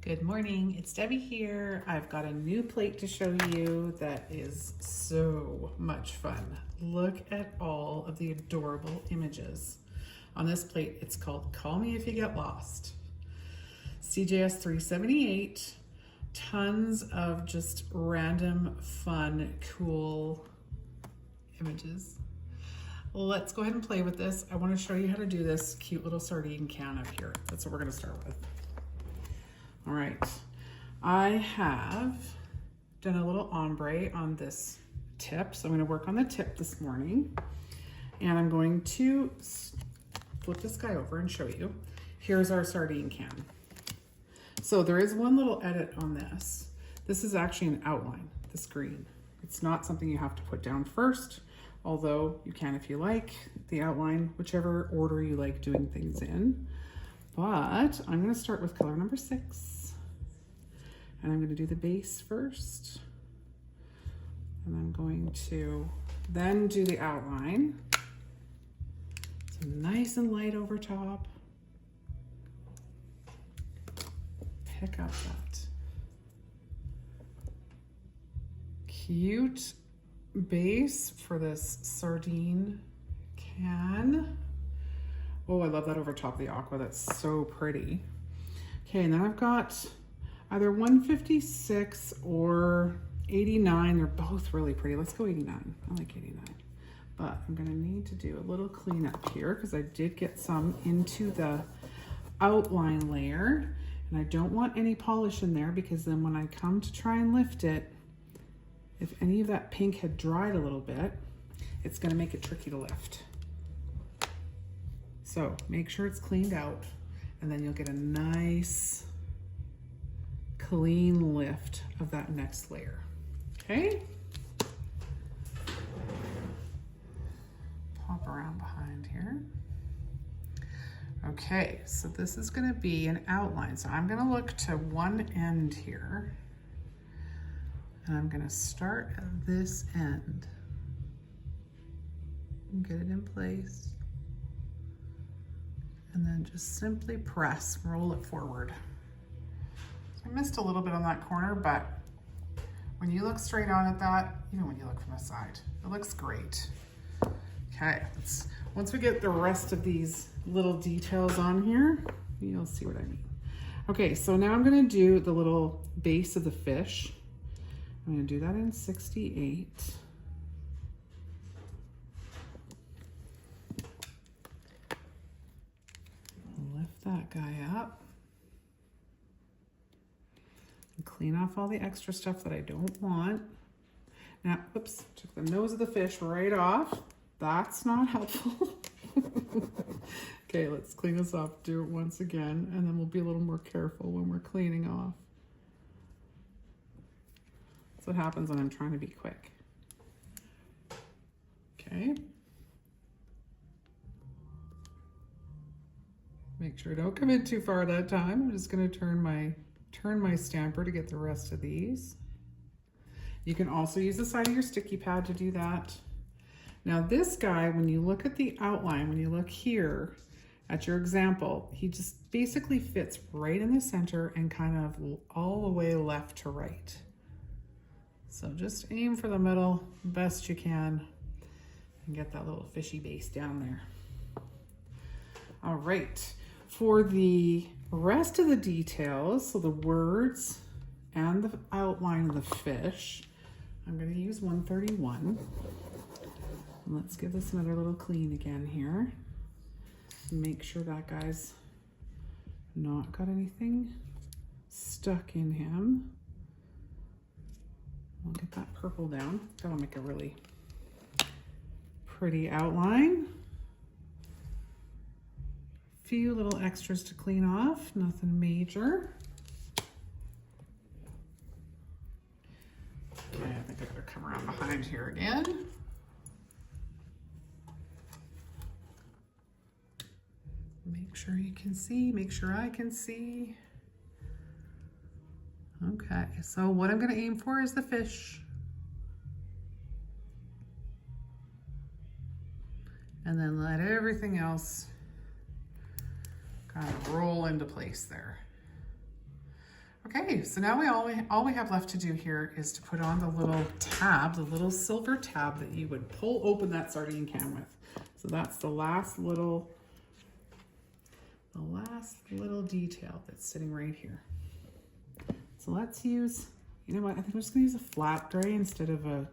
Good morning, it's Debbie here. I've got a new plate to show you that is so much fun. Look at all of the adorable images. On this plate, it's called Call Me If You Get Lost. CjS 378, tons of just random, fun, cool images. Let's go ahead and play with this. I want to show you how to do this cute little sardine can up here. That's what we're going to start with. All right, I have done a little ombre on this tip. So I'm going to work on the tip this morning, and I'm going to flip this guy over and show you. Here's our sardine can. So there is one little edit on this. This is actually an outline, this green. It's not something you have to put down first, although you can if you like, the outline, whichever order you like doing things in. But I'm going to start with color number 6, and I'm going to do the base first, and I'm going to then do the outline. So nice and light over top. Pick up that cute base for this sardine can. Oh, I love that over top of the aqua. That's so pretty. Okay, and then I've got either 156 or 89. They're both really pretty. Let's go 89. I like 89. But I'm gonna need to do a little cleanup here because I did get some into the outline layer, and I don't want any polish in there because then when I come to try and lift it, if any of that pink had dried a little bit, it's gonna make it tricky to lift. So make sure it's cleaned out, and then you'll get a nice clean lift of that next layer. Okay? Pop around behind here. Okay, so this is gonna be an outline. So I'm gonna look to one end here, and I'm gonna start at this end and get it in place. And then just simply press, roll it forward. So I missed a little bit on that corner, but when you look straight on at that, even when you look from the side, it looks great. Okay, once we get the rest of these little details on here, you'll see what I mean. Okay, so now I'm gonna do the little base of the fish. I'm gonna do that in 68. Lift that guy up and clean off all the extra stuff that I don't want. Now, oops, took the nose of the fish right off. That's not helpful. Okay, let's clean this up, do it once again, and then we'll be a little more careful when we're cleaning off. That's what happens when I'm trying to be quick. Okay. Make sure I don't come in too far that time. I'm just gonna turn my stamper to get the rest of these. You can also use the side of your sticky pad to do that. Now this guy, when you look at the outline, when you look here at your example, he just basically fits right in the center and kind of all the way left to right. So just aim for the middle best you can and get that little fishy base down there. All right. For the rest of the details, so the words and the outline of the fish, I'm going to use 131. And let's give this another little clean again here. Make sure that guy's not got anything stuck in him. I'll get that purple down. That'll make a really pretty outline. Few little extras to clean off, nothing major. Okay, I think I better come around behind here again. Make sure you can see, make sure I can see. Okay, so what I'm gonna aim for is the fish. And then let everything else kind of roll into place there. Okay, so now all we have left to do here is to put on the little tab, the little silver tab that you would pull open that sardine can with. So that's the last little detail that's sitting right here. So let's use, you know what, I think I'm just gonna use a flat gray instead of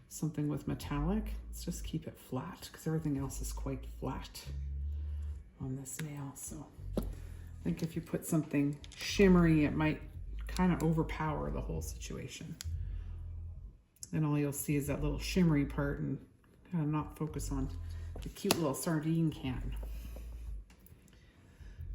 something with metallic. Let's just keep it flat because everything else is quite flat on this nail. So I think if you put something shimmery, it might kind of overpower the whole situation. Then all you'll see is that little shimmery part and kind of not focus on the cute little sardine can.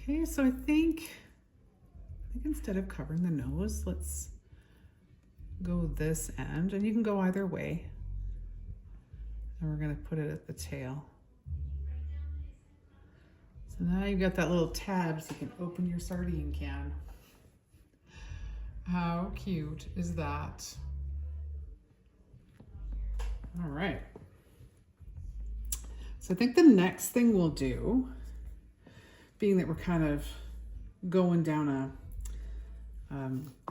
Okay, so I think instead of covering the nose, let's go this end, and you can go either way. And we're gonna put it at the tail. So now you've got that little tab so you can open your sardine can. How cute is that? All right. So I think the next thing we'll do, being that we're kind of going down a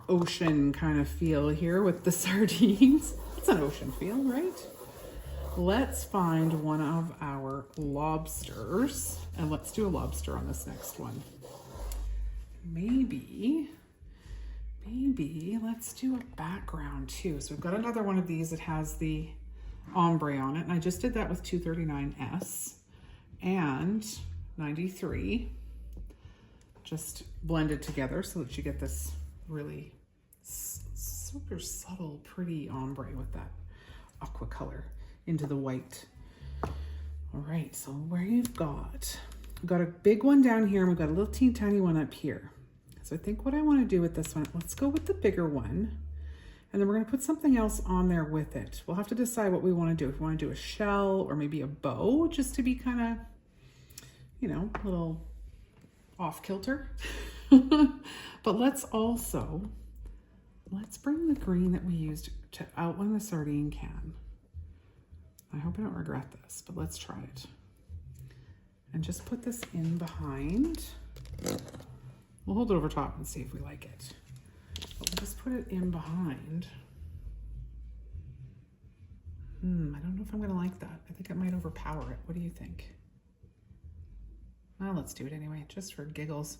ocean kind of feel here with the sardines. It's an ocean feel, right? Let's find one of our lobsters, and let's do a lobster on this next one. Maybe let's do a background too. So we've got another one of these that has the ombre on it, and I just did that with 239S and 93, just blended together so that you get this really super subtle, pretty ombre with that aqua color into the white. All right, so where we've got a big one down here and we've got a little teeny tiny one up here. So I think what I want to do with this one, let's go with the bigger one, and then we're going to put something else on there with it. We'll have to decide what we want to do. If we want to do a shell or maybe a bow, just to be kind of, you know, a little off kilter. But let's bring the green that we used to outline the sardine can. I hope I don't regret this, but let's try it. And just put this in behind. We'll hold it over top and see if we like it. But we'll just put it in behind. I don't know if I'm gonna like that. I think it might overpower it. What do you think? Well, let's do it anyway, just for giggles.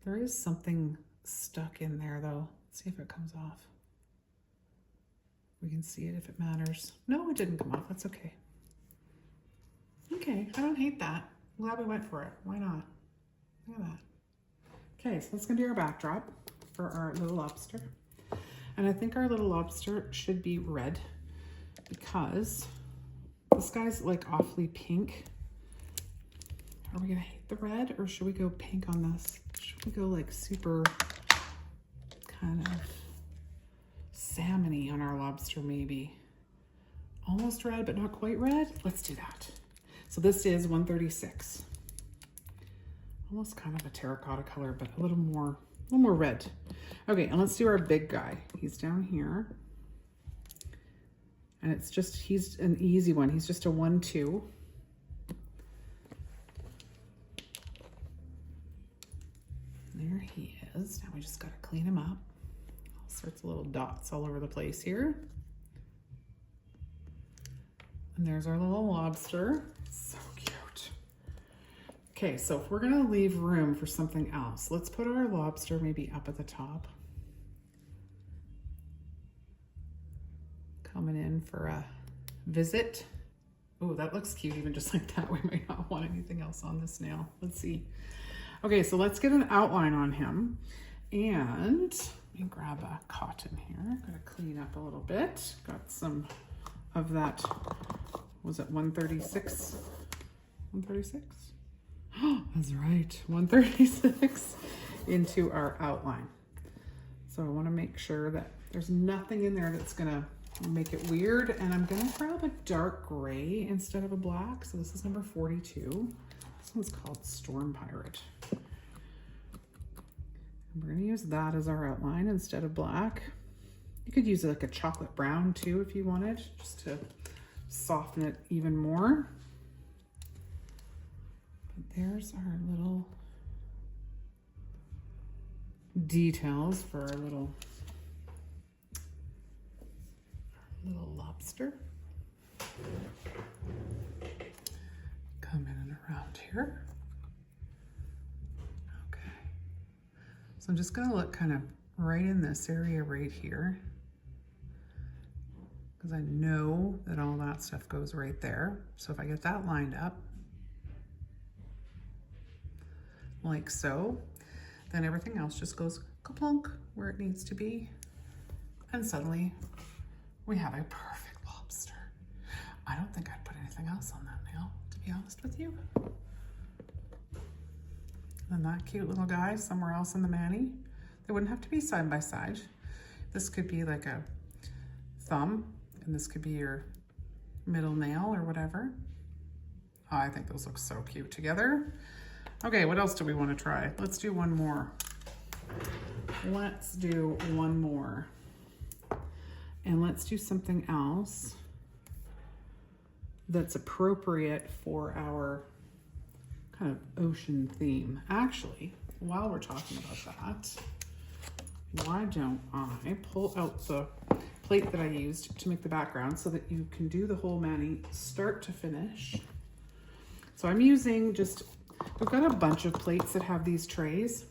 There is something stuck in there though. Let's see if it comes off. We can see it if it matters. No, it didn't come off, that's okay. Okay, I don't hate that. I'm glad we went for it. Why not? Look at that. Okay, so that's gonna be our backdrop for our little lobster. And I think our little lobster should be red because this guy's like awfully pink. Are we gonna hate the red or should we go pink on this? Should we go like super kind of salmon-y on our lobster maybe? Almost red, but not quite red. Let's do that. So this is 136. Almost kind of a terracotta color, but a little more red. Okay, and let's do our big guy. He's down here. And he's an easy one. He's just a 1-2. There he is. Now we just gotta clean him up. All sorts of little dots all over the place here. And there's our little lobster. So cute. Okay, so if we're gonna leave room for something else, let's put our lobster maybe up at the top. Coming in for a visit. Oh, that looks cute even just like that. We might not want anything else on this nail. Let's see. Okay, so let's get an outline on him. And let me grab a cotton here. Gotta clean up a little bit. Got some of that, was it 136? 136? Oh, that's right, 136 into our outline. So I wanna make sure that there's nothing in there that's gonna make it weird. And I'm gonna grab a dark gray instead of a black. So this is number 42. This one's called Storm Pirate. And we're gonna use that as our outline instead of black. You could use like a chocolate brown too if you wanted, just to soften it even more. But there's our little details for our little lobster. Come in and around here. Okay. So I'm just gonna look kind of right in this area right here, because I know that all that stuff goes right there. So if I get that lined up, like so, then everything else just goes kaplunk where it needs to be. And suddenly we have a perfect lobster. I don't think I'd put anything else on that nail, to be honest with you. And that cute little guy somewhere else in the mani. They wouldn't have to be side by side. This could be like a thumb, and this could be your middle nail or whatever. Oh, I think those look so cute together. Okay, what else do we want to try? Let's do one more. Let's do one more. And let's do something else that's appropriate for our kind of ocean theme. Actually, while we're talking about that, why don't I pull out the plate that I used to make the background so that you can do the whole mani start to finish. So I'm using we've got a bunch of plates that have these trays.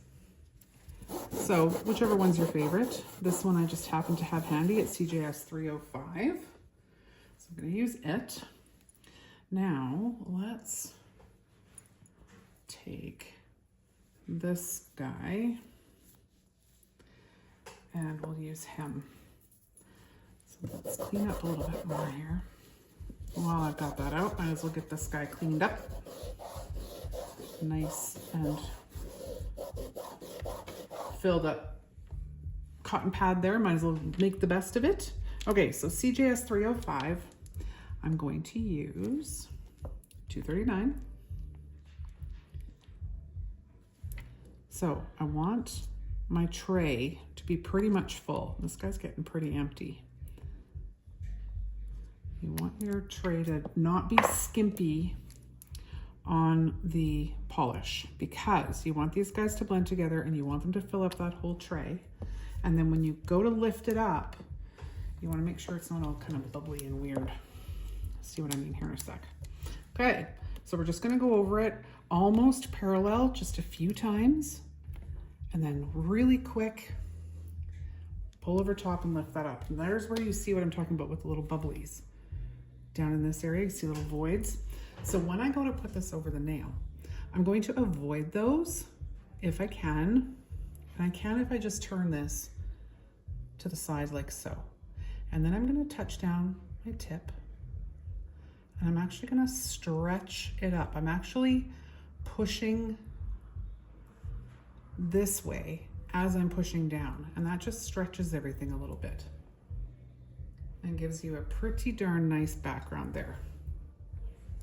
So whichever one's your favorite. This one I just happen to have handy. It's CjS 305. So I'm going to use it. Now let's take this guy and we'll use him. So let's clean up a little bit more here. While I've got that out, might as well get this guy cleaned up. Nice and filled up cotton pad there. Might as well make the best of it. Okay, so CjS 305, I'm going to use 239. So I want my tray to be pretty much full. This guy's getting pretty empty. You want your tray to not be skimpy on the polish, because you want these guys to blend together and you want them to fill up that whole tray. And then when you go to lift it up, you want to make sure it's not all kind of bubbly and weird. See what I mean here in a sec. Okay, so we're just going to go over it almost parallel just a few times, and then really quick pull over top and lift that up. And there's where you see what I'm talking about with the little bubblies down in this area. You see little voids. So when I go to put this over the nail, I'm going to avoid those if I can. And I can if I just turn this to the side like so. And then I'm going to touch down my tip. And I'm actually going to stretch it up. I'm actually pushing this way as I'm pushing down. And that just stretches everything a little bit and gives you a pretty darn nice background there.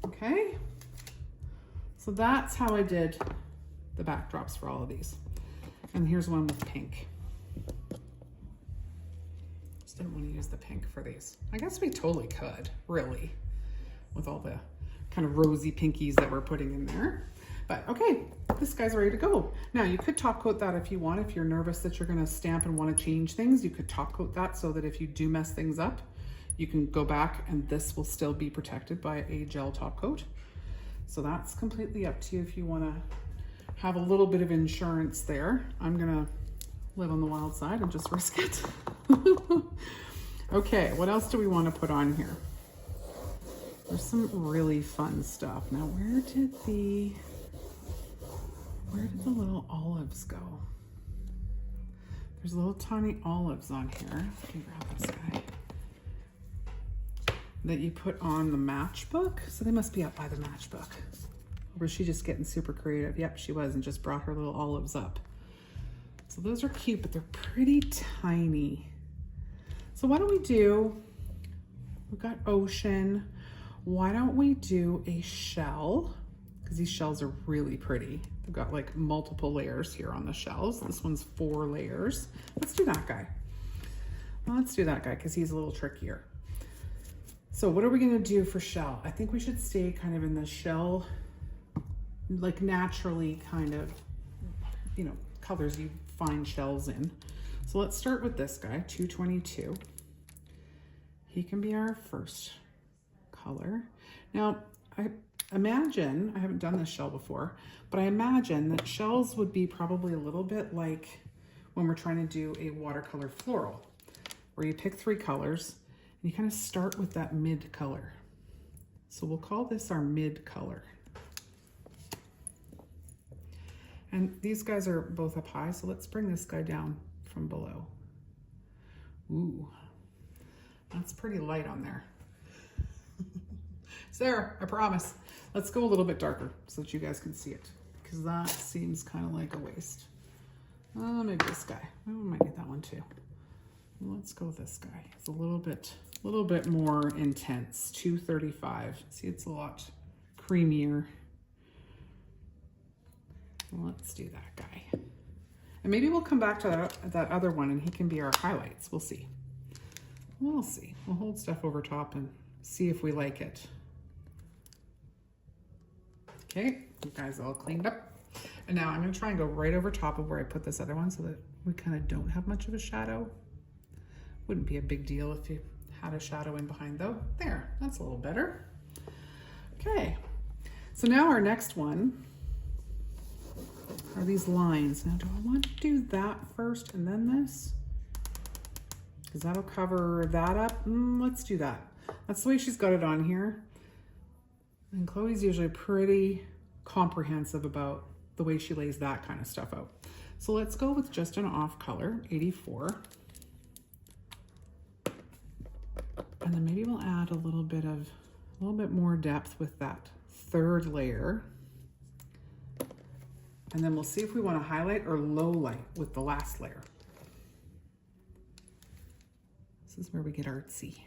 Okay, so that's how I did the backdrops for all of these. And here's one with pink. Just didn't want to use the pink for these. I guess we totally could, really, with all the kind of rosy pinkies that we're putting in there. But okay, this guy's ready to go. Now you could top coat that if you want. If you're nervous that you're going to stamp and want to change things, you could top coat that so that if you do mess things up, you can go back and this will still be protected by a gel top coat. So that's completely up to you if you want to have a little bit of insurance there. I'm gonna live on the wild side and just risk it. Okay, what else do we want to put on here? There's some really fun stuff. Now, where did the little olives go? There's little tiny olives on here. Let me grab this guy. That you put on the matchbook. So they must be up by the matchbook. Or was she just getting super creative? Yep, she was, and just brought her little olives up. So those are cute, but they're pretty tiny. So why don't we do, we've got ocean. Why don't we do a shell? Because these shells are really pretty. They've got like multiple layers here on the shells. This one's 4 layers. Let's do that guy. Well, let's do that guy because he's a little trickier. So what are we gonna do for shell? I think we should stay kind of in the shell, like naturally kind of, colors you find shells in. So let's start with this guy, 222. He can be our first color. Now, I imagine, I haven't done this shell before, but I imagine that shells would be probably a little bit like when we're trying to do a watercolor floral, where you pick 3 colors and you kind of start with that mid color. So we'll call this our mid color. And these guys are both up high, so let's bring this guy down from below. Ooh, that's pretty light on there. It's there, I promise. Let's go a little bit darker so that you guys can see it, because that seems kind of like a waste. Maybe this guy. Oh, we might need that one too. Let's go with this guy. It's a little bit more intense. 235. See, it's a lot creamier. Let's do that guy. And maybe we'll come back to that other one and he can be our highlights. We'll see. We'll see. We'll hold stuff over top and see if we like it. Okay, you guys all cleaned up. And now I'm gonna try and go right over top of where I put this other one so that we kind of don't have much of a shadow. Wouldn't be a big deal if you had a shadow in behind though. There, that's a little better. Okay, so now our next one are these lines. Now, do I want to do that first and then this? Because that'll cover that up. Let's do that. That's the way she's got it on here. And Chloe's usually pretty comprehensive about the way she lays that kind of stuff out. So let's go with just an off color, 84. And then maybe we'll add a little bit more depth with that 3rd layer. And then we'll see if we want to highlight or low light with the last layer. This is where we get artsy.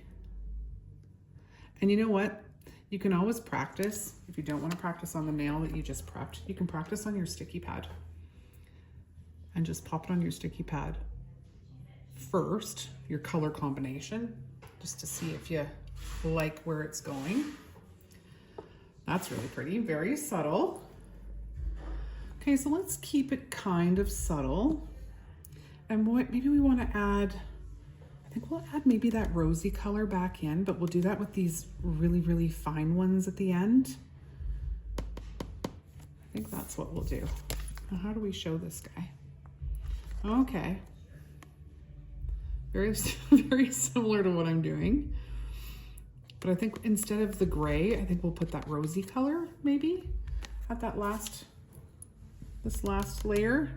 And you know what? You can always practice. If you don't want to practice on the nail that you just prepped, you can practice on your sticky pad. And just pop it on your sticky pad first, your color combination, just to see if you like where it's going. That's really pretty, very subtle. Okay, so let's keep it kind of subtle. And maybe we want to add, I think we'll add maybe that rosy color back in, but we'll do that with these really, really fine ones at the end. I think that's what we'll do. Now, how do we show this guy? Okay. Very, very similar to what I'm doing. But I think instead of the gray, I think we'll put that rosy color maybe at that this last layer.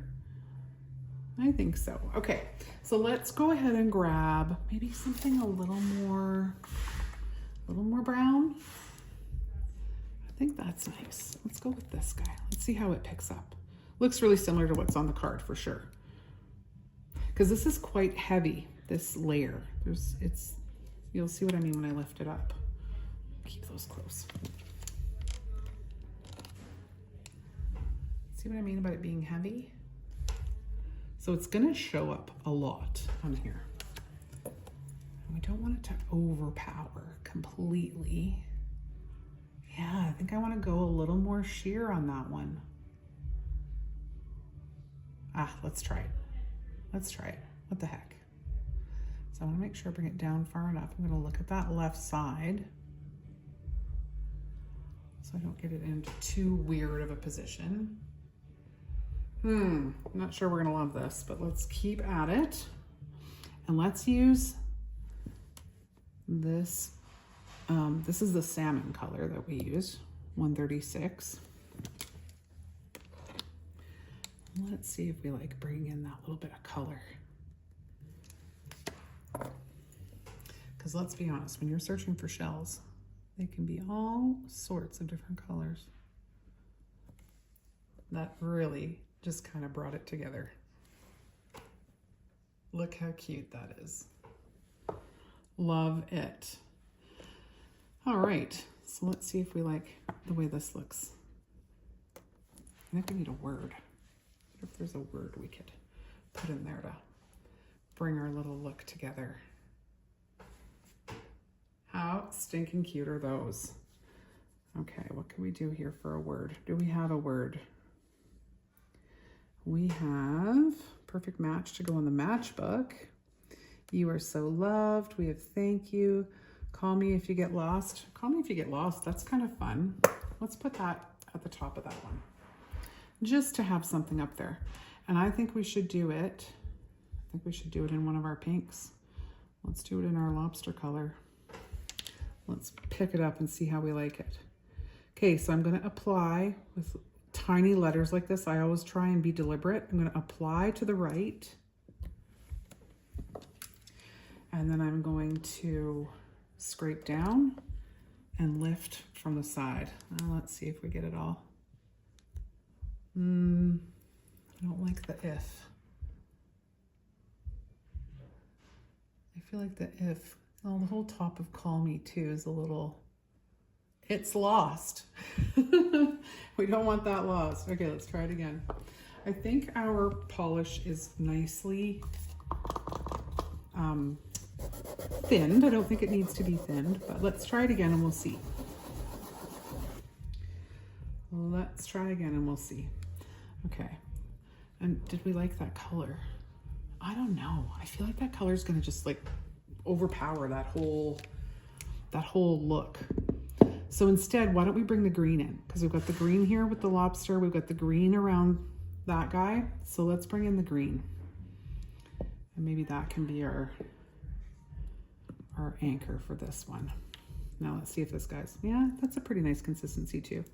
I think so. Okay, so let's go ahead and grab maybe something a little more brown. I think that's nice. Let's go with this guy. Let's see how it picks up. Looks really similar to what's on the card for sure. Because this is quite heavy, this layer. You'll see what I mean when I lift it up. Keep those close. See what I mean about it being heavy? So it's gonna show up a lot on here. And we don't want it to overpower completely. Yeah, I think I wanna go a little more sheer on that one. Let's try it. Let's try it. What the heck? So I wanna make sure I bring it down far enough. I'm gonna look at that left side so I don't get it into too weird of a position. I'm not sure we're gonna love this, but let's keep at it. And let's use this. This is the salmon color that we use, 136. Let's see if we like bring in that little bit of color. Because let's be honest, when you're searching for shells, they can be all sorts of different colors. That really just kind of brought it together. Look how cute that is. Love it. All right, so let's see if we like the way this looks. I think we need a word. What if there's a word we could put in there to bring our little look together? How stinking cute are those? Okay, what can we do here for a word? Do we have a word? We have perfect match to go in the matchbook. You are so loved. We have thank you. Call me if you get lost. Call me if you get lost. That's kind of fun. Let's put that at the top of that one, just to have something up there. And I think we should do it. I think we should do it in one of our pinks. Let's do it in our lobster color. Let's pick it up and see how we like it. Okay, so I'm going to apply with tiny letters like this. I always try and be deliberate. I'm going to apply to the right. And then I'm going to scrape down and lift from the side. Let's see if we get it all. I don't like the if. I feel like the if, oh, the whole top of call me too is a little, it's lost. We don't want that lost. Okay, let's try it again. I think our polish is nicely thinned. I don't think it needs to be thinned, but let's try it again and we'll see. Let's try again and we'll see. Okay. And did we like that color? I don't know. I feel like that color is going to just like overpower that whole look. So instead, why don't we bring the green in? Because we've got the green here with the lobster. We've got the green around that guy. So let's bring in the green. And maybe that can be our anchor for this one. Now let's see if this guy's, yeah, that's a pretty nice consistency too.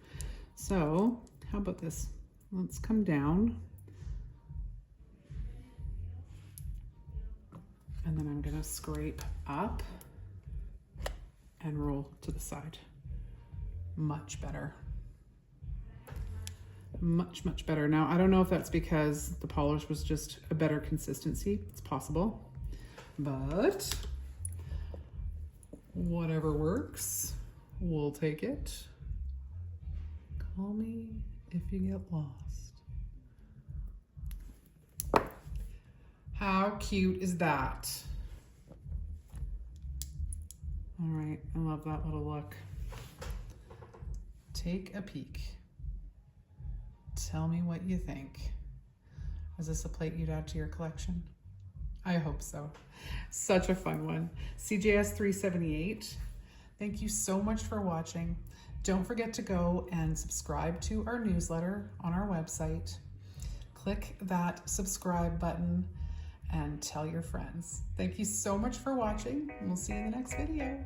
So how about this? Let's come down. And then I'm gonna scrape up and roll to the side. Much better. Much, much better. Now, I don't know if that's because the polish was just a better consistency. It's possible, but whatever works, we'll take it. Call me if you get lost. How cute is that? All right, I love that little look. Take a peek. Tell me what you think. Is this a plate you'd add to your collection? I hope so. Such a fun one. CjS 378. Thank you so much for watching. Don't forget to go and subscribe to our newsletter on our website. Click that subscribe button and tell your friends. Thank you so much for watching, and we'll see you in the next video.